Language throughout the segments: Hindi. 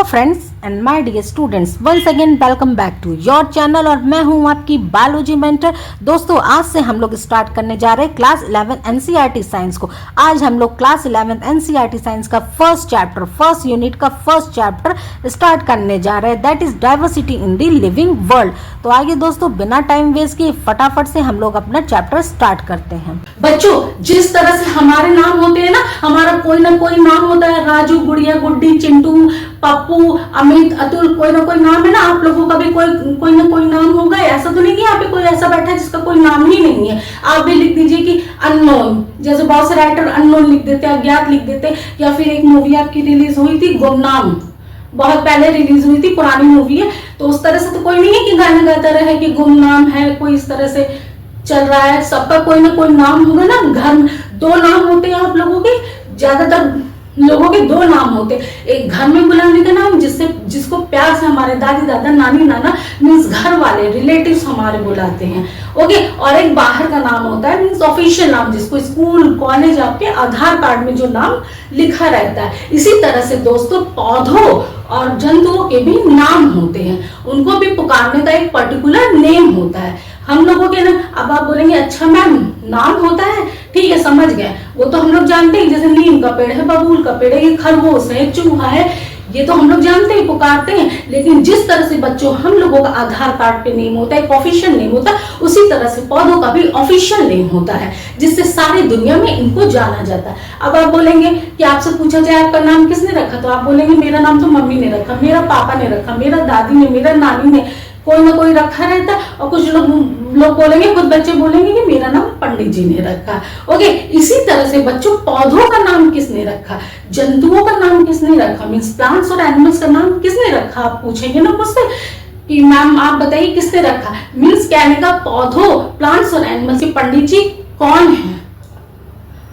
Hello friends and my dear students, once again welcome back to your channel. और मैं हूं आपकी बायोलॉजी मेंटर। दोस्तों, आज से हम लोग स्टार्ट करने जा रहे हैं क्लास 11 एनसीईआरटी साइंस को। आज हम लोग क्लास 11 एनसीईआरटी साइंस का फर्स्ट यूनिट का फर्स्ट चैप्टर स्टार्ट करने जा रहे हैं, that is diversity in the living world. तो आइए दोस्तों, बिना टाइम वेस्ट किए फटाफट से हम लोग अपना चैप्टर स्टार्ट करते हैं। बच्चों, जिस तरह से हमारे नाम होते हैं ना, हमारा कोई ना कोई नाम होता है, राजू, गुड़िया, गुड्डी, चिंटू, पप्पू, अमित, अतुल, कोई ना कोई नाम है ना। आप लोगों का भी कोई ना कोई नाम होगा। ऐसा तो नहीं कि यहाँ पे कोई ऐसा बैठा है जिसका कोई नाम ही नहीं है। आप भी लिख दीजिए कि अननोन, जैसे बहुत से राइटर अननोन लिख देते, अज्ञात लिख देते। या फिर एक मूवी आपकी रिलीज हुई थी गुमनाम, बहुत पहले रिलीज हुई थी, पुरानी मूवी है, तो उस तरह से तो कोई नहीं है कि गाना गाता रहे कि गुमनाम है, कोई इस तरह से चल रहा है। सबका कोई ना कोई नाम होगा ना। घर में दो नाम होते हैं आप लोगों के, ज्यादातर लोगों के दो नाम होते हैं। एक घर में बुलाने का नाम, जिसको प्यार से हमारे दादी दादा, नानी नाना मीन्स घर वाले रिलेटिव्स हमारे बुलाते हैं, ओके। और एक बाहर का नाम होता है मीन्स ऑफिशियल नाम, जिसको स्कूल कॉलेज आपके आधार कार्ड में जो नाम लिखा रहता है। इसी तरह से दोस्तों, पौधों और जंतुओं के भी नाम होते हैं, उनको भी पुकारने का एक पर्टिकुलर नेम होता है। हम लोगों के ना, अब आप बोलेंगे अच्छा मैम नाम होता है, ठीक है समझ गए, वो तो हम लोग जानते हैं, जैसे नीम का पेड़ है, बबूल का पेड़ है, ये खरगोश है, चूहा है, ये तो हम लोग जानते हैं, पुकारते हैं। लेकिन जिस तरह से बच्चों हम लोगों का आधार कार्ड पे नेम होता है, एक ऑफिशियल नेम होता है, उसी तरह से पौधों का भी ऑफिशियल नेम होता है, जिससे सारी दुनिया में इनको जाना जाता है। अब आप बोलेंगे कि आपसे पूछा जाए आपका नाम किसने रखा, तो आप बोलेंगे मेरा नाम तो मम्मी ने रखा, मेरा पापा ने रखा, मेरा दादी ने, मेरा नानी ने, कोई ना कोई रखा रहता है। और कुछ लोग बोलेंगे, कुछ बच्चे बोलेंगे कि मेरा नाम पंडित जी ने रखा, ओके। इसी तरह से बच्चों, पौधों का नाम किसने रखा, जंतुओं का नाम किसने रखा, मीन्स प्लांट्स और एनिमल्स का नाम किसने रखा, आप पूछेंगे ना मुझसे कि मैम आप बताइए किसने रखा। मीन्स कहने का पौधों, प्लांट्स और एनिमल्स के पंडित जी कौन है,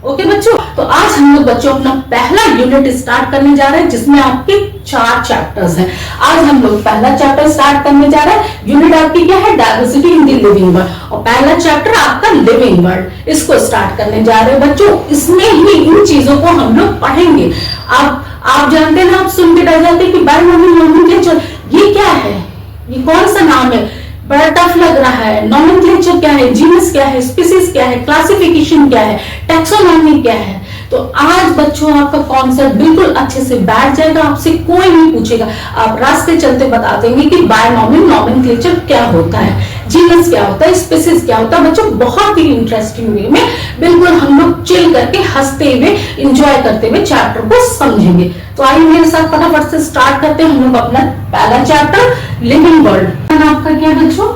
ओके बच्चों। तो आज हम लोग बच्चों अपना पहला यूनिट स्टार्ट करने जा रहे हैं, जिसमें आपके 4 चैप्टर्स हैं। आज हम लोग पहला चैप्टर स्टार्ट करने जा रहे हैं। यूनिट आपकी क्या है, diversity in the living world, और पहला चैप्टर आपका लिविंग वर्ल्ड, इसको स्टार्ट करने जा रहे हैं बच्चों। इसमें ही इन चीजों को हम लोग पढ़ेंगे। आप जानते हैं ना, आप सुन के डर जाते हैं कि बायोनॉमिनोमेनक्लेचर ये क्या है, ये कौन सा नाम है, बड़ा टफ लग रहा है। नॉमेनक्लेचर क्या है, जीनस क्या है, स्पीसीज क्या है, क्लासिफिकेशन क्या है, टैक्सोनॉमी क्या है। तो आज बच्चों आपका कॉन्सेप्ट बिल्कुल अच्छे से बैठ जाएगा, आपसे कोई नहीं पूछेगा, आप रास्ते चलते बता देंगे कि बायोनॉमिन नॉमेनक्लेचर क्या होता है, जीनस क्या होता है, स्पीसीज क्या होता है। बच्चों बहुत ही इंटरेस्टिंग वे में बिल्कुल हम लोग चिल करके, हंसते हुए, एंजॉय करते हुए चैप्टर को समझेंगे। तो आइए मेरे साथ फटाफट से स्टार्ट करते हैं हम लोग अपना पहला चैप्टर, लिविंग वर्ल्ड। आपका क्या है बच्चों,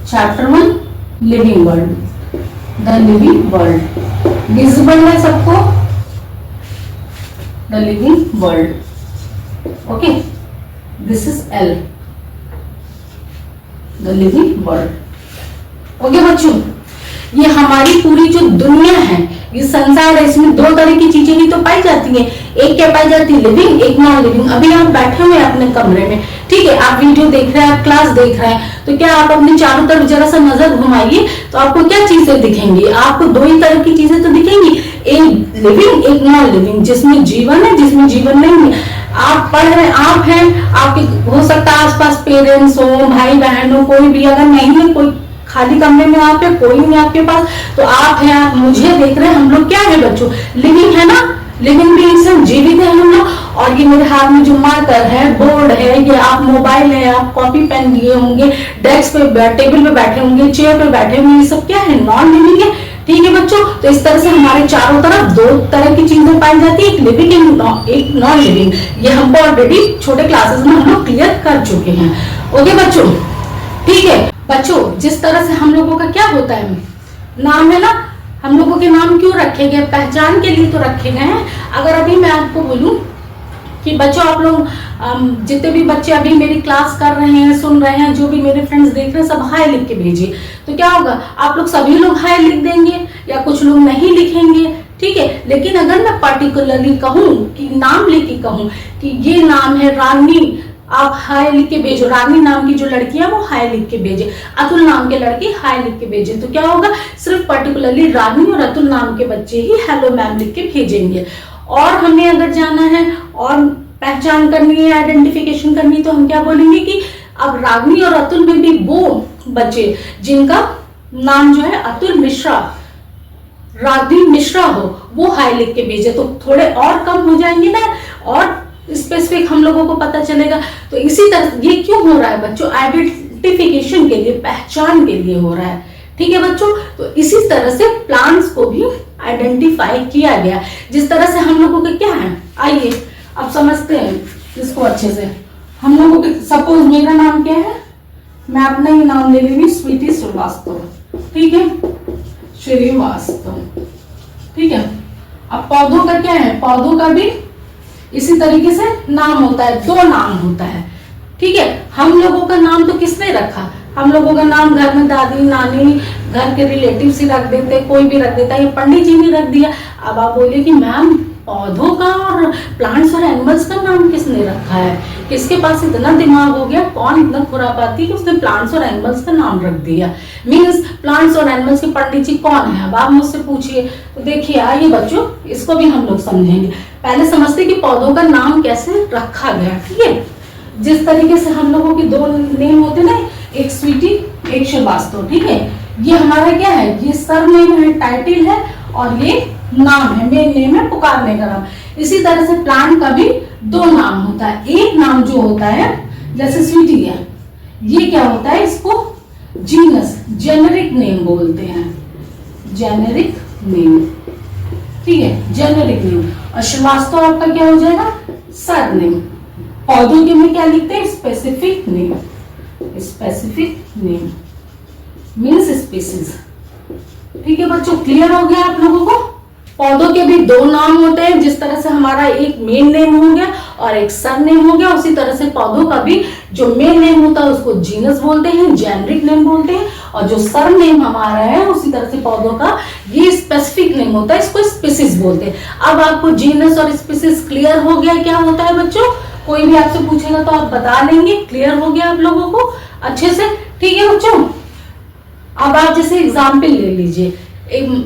chapter 1 living world, the living world. Visible है सबको, the living world, okay. This is L, the living world, okay बच्चों। ये हमारी पूरी जो दुनिया है, ये संसार है, इसमें 2 तरह की चीजें ही तो पाई जाती हैं। एक क्या पाई जाती है, लिविंग, एक नॉन लिविंग। अभी आप बैठे हुए अपने कमरे में, ठीक है, आप वीडियो देख रहे हैं, आप क्लास देख रहे हैं, तो क्या आप अपने चारों तरफ जरा सा नजर घुमाइए, तो आपको क्या चीजें दिखेंगी, आपको 2 ही तरह की चीजें तो दिखेंगी, एक लिविंग, एक नॉन लिविंग, जिसमें जीवन है, जिसमें जीवन नहीं है। आप पढ़ रहे, आप हैं, आपके हो सकता है आसपास पेरेंट्स हो, भाई बहन हो, कोई भी अगर नहीं है, कोई खाली कमरे में आप है, कोई नहीं आपके पास, तो आप हैं, आप मुझे देख रहे हैं, हम लोग क्या है बच्चों, लिविंग है ना, लिविंग बीइंग्स हैं, जीवित है हम लोग। और ये मेरे हाथ में जो मार्कर है, बोर्ड है, ये आप मोबाइल है, आप कॉपी पेन लिए होंगे, डेस्क पे, टेबल पे बैठे होंगे, चेयर पे बैठे होंगे, ये सब क्या है, नॉन लिविंग है, ठीक है बच्चों। तो इस तरह से हमारे चारों तरफ 2 तरह की चीजें पाई जाती है, एक लिविंग एक नॉन लिविंग। ये हमको ऑलरेडी छोटे क्लासेस में हम लोग क्लियर कर चुके हैं, ओके बच्चों, ठीक है बच्चों। जिस तरह से हम लोगों का क्या होता है, नाम है ना, हम लोगों के नाम क्यों रखे गए, पहचान के लिए तो रखे गए हैं। अगर अभी मैं आपको बोलूं कि बच्चों आप लोग जितने भी बच्चे अभी मेरी क्लास कर रहे हैं, सुन रहे हैं, जो भी मेरे फ्रेंड्स देख रहे हैं, सब हाय लिख के भेजिए। तो क्या होगा, आप लोग सभी लोग हाय लिख देंगे या कुछ लोग नहीं लिखेंगे, ठीक है। लेकिन अगर मैं पर्टिकुलरली कहूँ कि नाम लिख के कहूँ कि ये नाम है रानी, आप हाय लिख के भेजो। रानी नाम की जो लड़की है वो हाय लिख के भेजे, अतुल नाम के लड़की हाय लिख के भेजे। तो क्या होगा, सिर्फ पर्टिकुलरली रानी और अतुल नाम के बच्चे ही हेलो मैम लिख के भेजेंगे। और हमें अगर जाना है और पहचान करनी है, आइडेंटिफिकेशन करनी है, तो हम क्या बोलेंगे कि अब रागनी और अतुल में भी वो बच्चे जिनका नाम जो है अतुल मिश्रा, रागनी मिश्रा हो, वो हाई लिख के भेजे तो थोड़े और कम हो जाएंगे ना, और स्पेसिफिक हम लोगों को पता चलेगा। तो इसी तरह ये क्यों हो रहा है बच्चों, आइडेंटिफिकेशन के लिए, पहचान के लिए हो रहा है। ठीक है बच्चों, तो इसी तरह से प्लांट्स को भी आइडेंटिफाई किया गया, जिस तरह से हम लोगों के क्या है, आइए अब समझते हैं इसको अच्छे से। हम लोगों के सपोज मेरा नाम क्या है, मैं अपना ही नाम ले लूंगी, स्वीटी श्रीवास्तव, ठीक है, श्रीवास्तव, ठीक है। अब पौधों का क्या है, पौधों का भी इसी तरीके से नाम होता है, 2 नाम होता है, ठीक है। हम लोगों का नाम तो किसने रखा, हम लोगों का नाम घर में दादी नानी घर के रिलेटिव्स ही रख देते, कोई भी रख देता है, ये पंडित जी ने रख दिया। अब आप बोलिए कि मैम पौधों का और प्लांट्स और एनिमल्स का नाम किसने रखा है, किसके पास इतना दिमाग हो गया, कौन इतना खुरापाती कि उसने प्लांट्स और एनिमल्स का नाम रख दिया। मीन्स प्लांट्स और एनिमल्स के पंडित जी कौन है, अब आप मुझसे पूछिए। तो देखिए आइए बच्चों, इसको भी हम लोग समझेंगे। पहले समझते कि पौधों का नाम कैसे रखा गया, ठीक है। जिस तरीके से हम लोगों के 2 नेम होते ना, एक स्वीटी एक श्रीवास्तव, ठीक है। ये हमारा क्या है, ये सरनेम है, टाइटल है, और ये नाम है, मेन नेम है, पुकारने का नाम। इसी तरह से प्लांट का भी 2 नाम होता है। एक नाम जो होता है जैसे स्वीटी है, ये क्या होता है, इसको जीनस जेनेरिक नेम बोलते हैं, जेनेरिक नेम, ठीक है, जेनेरिक नेम। और श्रीवास्तव आपका क्या हो जाएगा, सरनेम। पौधों के में क्या लिखते हैं, specific name, specific name means species. ठीक है बच्चों, क्लियर हो गया आप लोगों को। पौधों के भी 2 नाम होते हैं, जिस तरह से हमारा एक मेन नेम हो गया और एक सब नेम हो गया, उसी तरह से पौधों का भी जो मेन नेम होता है उसको जीनस बोलते हैं, जेनरिक नेम बोलते हैं, और जो सब नेम हमारा है उसी तरह से पौधों का ये स्पेसिफिक नेम होता है, इसको स्पीसीज बोलते हैं। अब आपको जीनस और स्पीसीज क्लियर हो गया क्या होता है बच्चों, कोई भी आपसे पूछेगा तो आप बता देंगे, क्लियर हो गया आप लोगों को अच्छे से, ठीक है बच्चों। अब आप जैसे एग्जाम्पल ले लीजिए,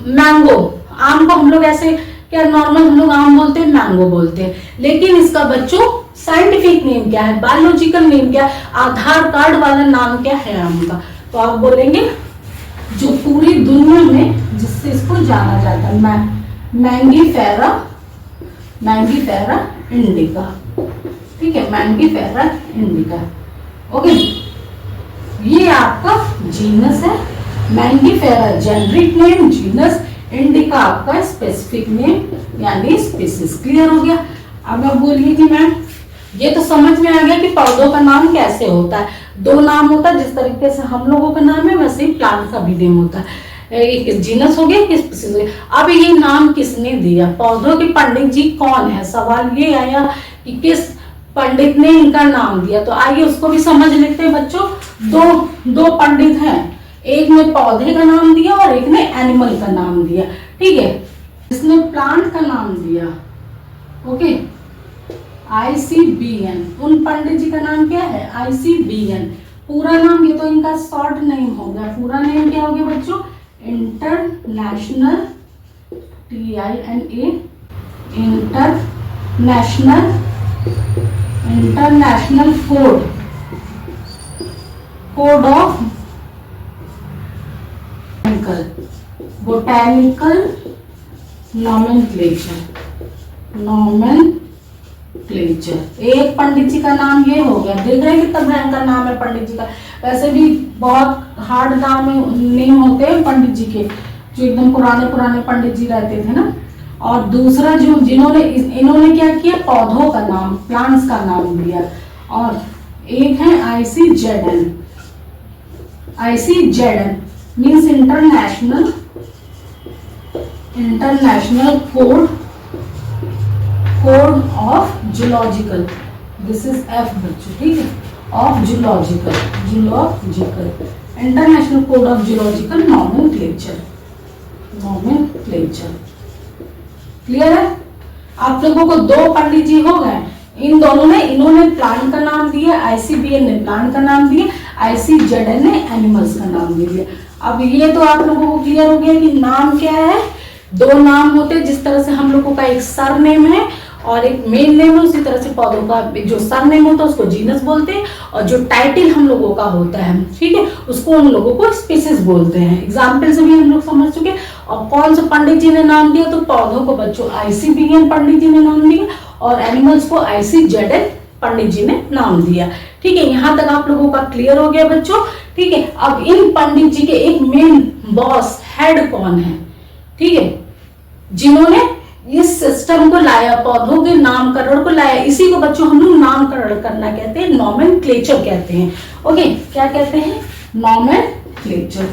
मैंगो, आम को हम लोग ऐसे क्या नॉर्मल हम लोग आम बोलते हैं, मैंगो बोलते हैं, लेकिन इसका बच्चों साइंटिफिक नेम क्या है, बायोलॉजिकल नेम क्या है, आधार कार्ड वाला नाम क्या है आम का, तो आप बोलेंगे जो पूरी दुनिया में जिससे इसको जाना जाता है, मैंगीफेरा, मैंगीफेरा इंडिका, ठीक है, मैंगीफेरा इंडिका, ओके। ये आपका जीनस है, Mangifera generic name, genus, indica आपका स्पेसिफिक नेम यानी स्पीसीज। क्लियर हो गया। अब आप बोलिए कि मैम ये तो समझ में आ गया कि पौधों का नाम कैसे होता है, 2 नाम होता है, जिस तरीके से हम लोगों का नाम है वैसे ही प्लांट का भी नेम होता है, एक जीनस हो गया, एक स्पीसीज हो गया। अब ये नाम किसने दिया, पौधों के पंडित जी कौन है, सवाल ये आया कि किस पंडित ने इनका नाम दिया। तो आइए उसको भी समझ लेते हैं बच्चों। दो पंडित हैं, एक ने पौधे का नाम दिया और एक ने एनिमल का नाम दिया, ठीक है। इसने प्लांट का नाम दिया, ओके, ICBN। उन पंडित जी का नाम क्या है, ICBN। पूरा नाम, ये तो इनका शॉर्ट नेम हो गया, पूरा नेम क्या हो गया बच्चों, international, TINA, international code of botanical nomenclature. एक पंडित जी का नाम ये हो गया, देख रहे हैं कितना भयंकर नाम है पंडित जी का। वैसे भी बहुत हार्ड नाम नहीं होते हैं पंडित जी के, जो एकदम पुराने पंडित जी रहते थे ना। और दूसरा जो इन्होंने क्या किया, पौधों का नाम, प्लांट्स का नाम दिया। और एक है ICZN means international code of zoological, this is F बच्चों, ठीक है, of zoological, international code of zoological nomenclature. Clear है। आप लोगों को 2 पंडित जी हो गए, इन दोनों ने, इन्होंने प्लांट का नाम दिया, ICBN ने प्लांट का नाम दिया, ICZN ने एनिमल्स का नाम दिया। अब ये तो आप लोगों को क्लियर हो गया कि नाम क्या है, 2 नाम होते हैं, जिस तरह से हम लोगों का एक सर नेम है और एक मेन नेम है, उसी तरह से पौधों का जो सर नेम होता है उसको जीनस बोलते हैं, और जो टाइटल हम लोगों का होता है, ठीक है, उसको उन लोगों को स्पीसीज बोलते हैं। एग्जाम्पल से भी हम लोग समझ चुके। और कौन सा पंडित जी ने नाम दिया, तो पौधों को बच्चों ICBN पंडित जी ने नाम दिया, और एनिमल्स को ICZN पंडित जी ने नाम दिया। ठीक है, यहाँ तक आप लोगों का क्लियर हो गया बच्चों। ठीक है, अब इन पंडित जी के एक मेन बॉस हेड कौन है, ठीक है, जिन्होंने इस सिस्टम को लाया, पौधों के नामकरण को लाया, इसी को बच्चों हम लोग नामकरण करना कहते हैं, नॉमेनक्लेचर कहते हैं। ओके, क्या कहते हैं, नॉमेनक्लेचर,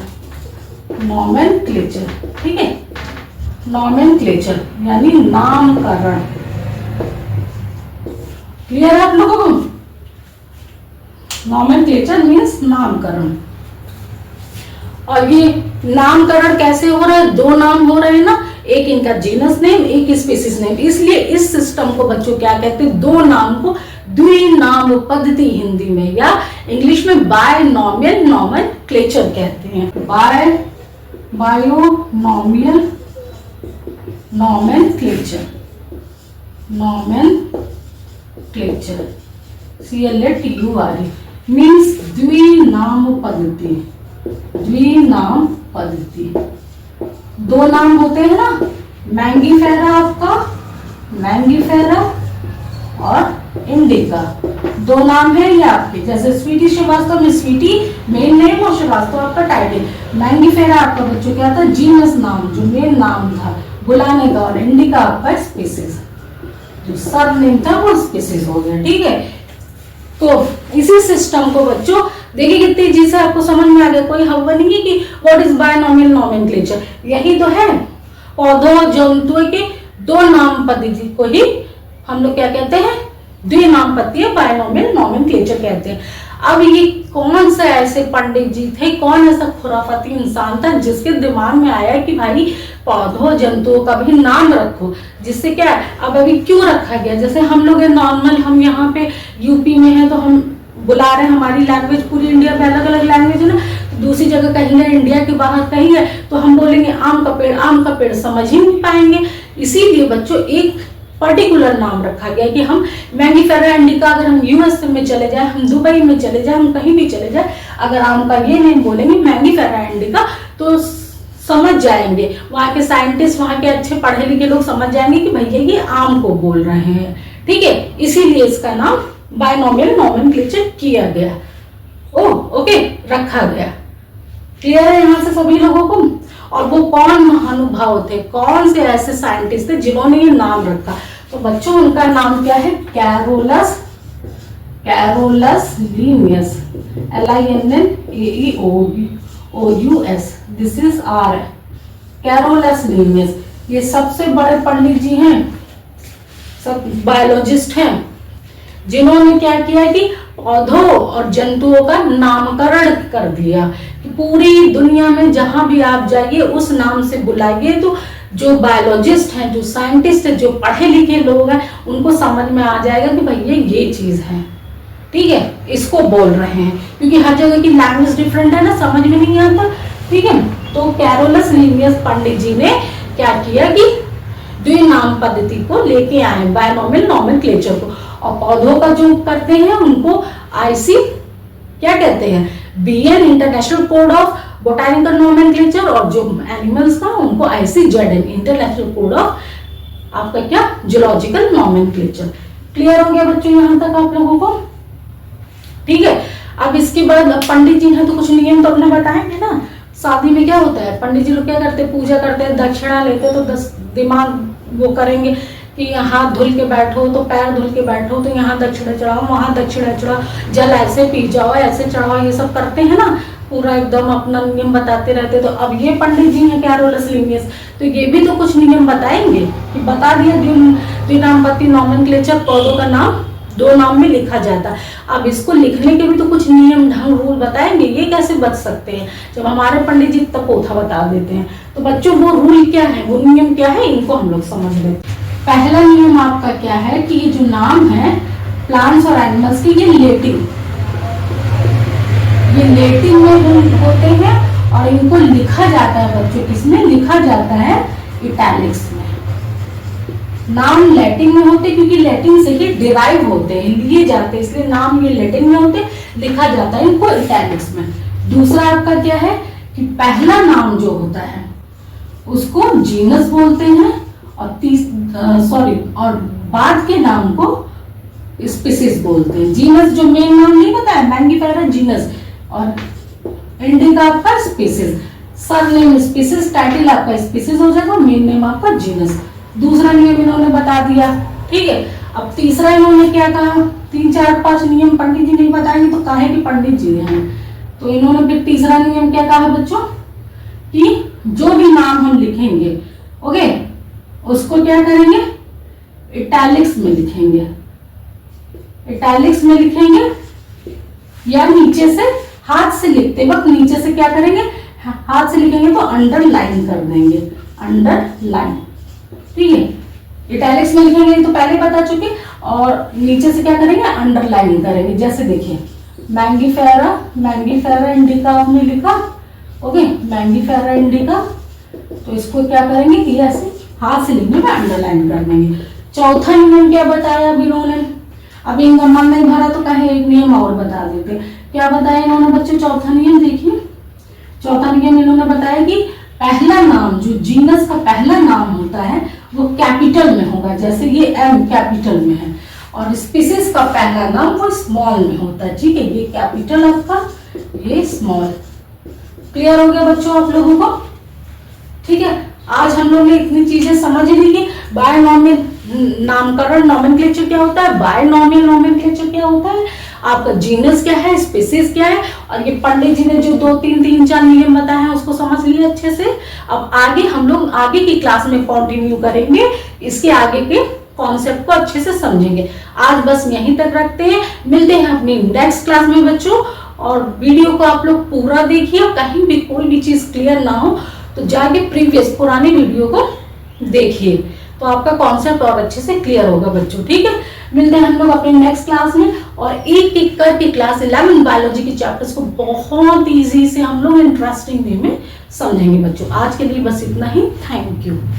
नॉमेनक्लेचर, ठीक है, नॉमेनक्लेचर यानी नामकरण। क्लियर है आप लोगों को? नॉमेनक्लेचर मीन्स नामकरण। और ये नामकरण कैसे हो रहा है, दो नाम हो रहे हैं ना, एक इनका जीनस नेम, एक स्पीसीज नेम, इसलिए इस सिस्टम को बच्चों क्या कहते हैं, दो नाम को द्विनाम पद्धति हिंदी में, या इंग्लिश में बायनॉमियल नॉमेनक्लेचर कहते हैं। Binomial nomenclature, nomenclature, CLATURE means द्विनाम पद्धति, द्विनाम पद्धति। दो नाम होते हैं ना, मैंगीफेरा आपका, मैंगीफेरा और इंडिका, दो नाम है ये आपके, जैसे स्वीटी श्रीवास्तव में स्वीटी मेन नेम और श्रीवास्तव आपका टाइटल। मैंगीफेरा आपका बच्चों क्या था, जीनस नाम जो मेन नाम था बुलाने का, और इंडिका आपका स्पीसीज, जो सब नेम था वो स्पीसीज हो गया। ठीक है, तो इसी सिस्टम को बच्चों देखिए कितनी तेजी से आपको समझ में आ गया, कोई हवा नहीं है कि व्हाट इज बायनॉमियल नॉमेनक्लेचर, यही तो है, पौधों जंतुओं के दो नाम पद्धति को ही हम लोग क्या कहते हैं, द्विनाम पद्धति, बायनॉमियल नॉमेनक्लेचर कहते हैं। अब ये कौन से ऐसे पंडित जी थे, कौन ऐसा खुराफाती इंसान था जिसके दिमाग में आया कि भाई पौधों जंतुओं का भी नाम रखो, जिससे क्या अब अभी क्यों रखा गया, जैसे हम लोग नॉर्मल, हम यहाँ पे यूपी में है तो हम बुला रहे हैं, हमारी लैंग्वेज पूरी इंडिया में अलग अलग लैंग्वेज है ना, दूसरी जगह कहीं गए, इंडिया के बाहर कहीं गए तो हम बोलेंगे आम का पेड़, आम का पेड़ समझ ही नहीं पाएंगे। इसीलिए बच्चों एक पर्टिकुलर नाम रखा गया कि हम मैंगीफेरा इंडिका, अगर हम यूएस में चले जाए, हम दुबई में चले जाए, हम कहीं भी चले जाए, अगर आम का ये नेम बोलेंगे मैंगीफेरा इंडिका तो समझ जाएंगे, वहाँ के साइंटिस्ट, वहाँ के अच्छे पढ़े लिखे लोग समझ जाएंगे कि भैया ये आम को बोल रहे हैं। ठीक है, इसीलिए इसका नाम बायनॉमियल नॉमेनक्लेचर किया गया, ओके, रखा गया। क्लियर है यहाँ से सभी लोगों को? और वो कौन महानुभाव थे, कौन से ऐसे साइंटिस्ट थे जिन्होंने ये नाम रखा, तो बच्चों उनका नाम क्या है, Carolus, Carolus Linnaeus, LINNAEOUS, this is R, Carolus Linnaeus. ये सबसे बड़े पंडित जी हैं, सब बायोलॉजिस्ट हैं, जिन्होंने क्या किया कि पौधों और जंतुओं का नामकरण कर दिया कि पूरी दुनिया में जहां भी आप जाइए उस नाम से बुलाइए, तो जो बायोलॉजिस्ट हैं, जो साइंटिस्ट हैं, जो पढ़े लिखे लोग हैं, उनको समझ में आ जाएगा कि भैया ये चीज है। ठीक है, इसको बोल रहे हैं, क्योंकि हर जगह की लैंग्वेज डिफरेंट है ना, समझ में नहीं आता। ठीक है, तो कैरोलस लीनियस पंडित जी ने क्या किया कि द्विनाम पद्धति को लेके आए, बायनॉमियल नॉमेनक्लेचर को, और पौधों का जो करते हैं उनको IC क्या कहते हैं, BN international code of botanical nomenclature, और जो एनिमल्स का उनको ICZN इंटरनेशनल कोड ऑफ आपका क्या, जूलॉजिकल नॉमेनक्लेचर। क्लियर हो गया बच्चों यहाँ तक आप लोगों को? ठीक है, अब इसके बाद पंडित जी हैं तो कुछ नियम तो अपने बताएंगे ना। शादी में क्या होता है, पंडित जी लोग क्या करते हैं, पूजा करते हैं, दक्षिणा लेते हैं, तो दिमाग वो करेंगे कि हाथ धुल के बैठो, तो पैर धुल के बैठो, तो यहाँ दक्षिणा चढ़ाओ, वहां दक्षिणा चढ़ाओ, जल ऐसे पी जाओ, ऐसे चढ़ाओ, ये सब करते हैं ना, पूरा एकदम अपना नियम बताते रहते। तो अब ये पंडित जी हैं कैरोलस लीनियस, तो ये भी तो कुछ नियम बताएंगे कि बता दिया द्विनाम पद्धति नॉमेनक्लेचर, पौधों का नाम दो नाम में लिखा जाता। अब इसको लिखने के भी तो कुछ नियम ढंग रूल बताएंगे, ये कैसे बच सकते हैं जब हमारे पंडित जी तब पोथा बता देते हैं। तो बच्चों वो रूल क्या है, वो नियम क्या है, इनको हम लोग समझ लेते हैं। पहला नियम आपका क्या है कि ये जो नाम है प्लांट्स और एनिमल्स की, ये लेटिन में होते हैं, और इनको लिखा जाता है बच्चों, किसमें लिखा जाता है, इटैलिक्स में। नाम लैटिन में होते क्योंकि लैटिन से ही डिराइव होते हैं, लिए जाते हैं, इसलिए नाम ये लैटिन में होते, लिखा जाता है इनको इटैलिक्स में। दूसरा आपका क्या है कि पहला नाम जो होता है उसको जीनस बोलते हैं, और और बाद के नाम को स्पीसीज बोलते हैं। जीनस जो मेन नाम नहीं बताया, मैंगीफेरा जीनस, और इंडिका आपका स्पीसीज, सरनेम स्पीसीज, टाइटल आपका स्पीसीज हो जाएगा, मेन नेम आपका जीनस। दूसरा नियम इन्होंने बता दिया, ठीक है। अब तीसरा इन्होंने क्या कहा, 3 4 5 नियम पंडित जी नहीं बताएंगे तो काहे कि पंडित जी हैं, तो इन्होंने फिर तीसरा नियम क्या कहा बच्चों कि जो भी नाम हम लिखेंगे, ओके, उसको क्या करेंगे, इटैलिक्स में लिखेंगे, इटैलिक्स में लिखेंगे, या नीचे से हाथ से लिखते वक्त नीचे से क्या करेंगे, हाथ से लिखेंगे तो अंडरलाइन कर देंगे, अंडरलाइन, ठीक है। इटैलिक्स में लिखेंगे तो पहले बता चुके, और नीचे से क्या करेंगे, अंडरलाइन करेंगे। जैसे देखिए मैंगीफेरा, मैंगीफेरा इंडिका हमने लिखा, ओके, मैंगीफेरा इंडिका, तो इसको क्या करेंगे कि ऐसे हाथ से लिखने में अंडरलाइन कर देंगे। चौथा नियम क्या बताया अब इन्होंने, अब इनका मन नहीं भरा तो कहे एक नियम और बता देते, क्या बताया इन्होंने बच्चों, चौथा नियम देखिए। चौथा नियम इन्होंने बताया कि पहला नाम, जो जीनस का पहला नाम होता है वो कैपिटल में होगा, जैसे ये एम कैपिटल में है, और स्पीसीज का पहला नाम वो स्मॉल में होता है, ठीक है। ये कैपिटल आपका, ये स्मॉल। क्लियर हो गया बच्चों आप लोगों को, ठीक है। आज हम लोग ने इतनी चीजें समझ ली कि बायनॉमियल नामकरण, नॉमेनक्लेचर क्या होता है, बायनॉमियल नॉमेनक्लेचर क्या होता है, आपका जीनस क्या है, स्पीसीज क्या है, और ये पंडित जी ने जो 2 3 4 नियम बताए हैं उसको समझ लिए अच्छे से। अब आगे हम लोग आगे की क्लास में कंटिन्यू करेंगे, इसके आगे के कॉन्सेप्ट को अच्छे से समझेंगे। आज बस यहीं तक रखते हैं, मिलते हैं अपनी नेक्स्ट क्लास में बच्चों। और वीडियो को आप लोग पूरा देखिए, कहीं भी कोई भी चीज क्लियर ना हो तो जाके प्रीवियस पुरानी वीडियो को देखिए, तो आपका कॉन्सेप्ट और अच्छे से क्लियर होगा बच्चों, ठीक है। मिलते हैं हम लोग अपने नेक्स्ट क्लास में, और एक एक करके क्लास 11 बायोलॉजी के चैप्टर्स को बहुत इजी से हम लोग इंटरेस्टिंग वे में समझेंगे बच्चों। आज के लिए बस इतना ही, थैंक यू।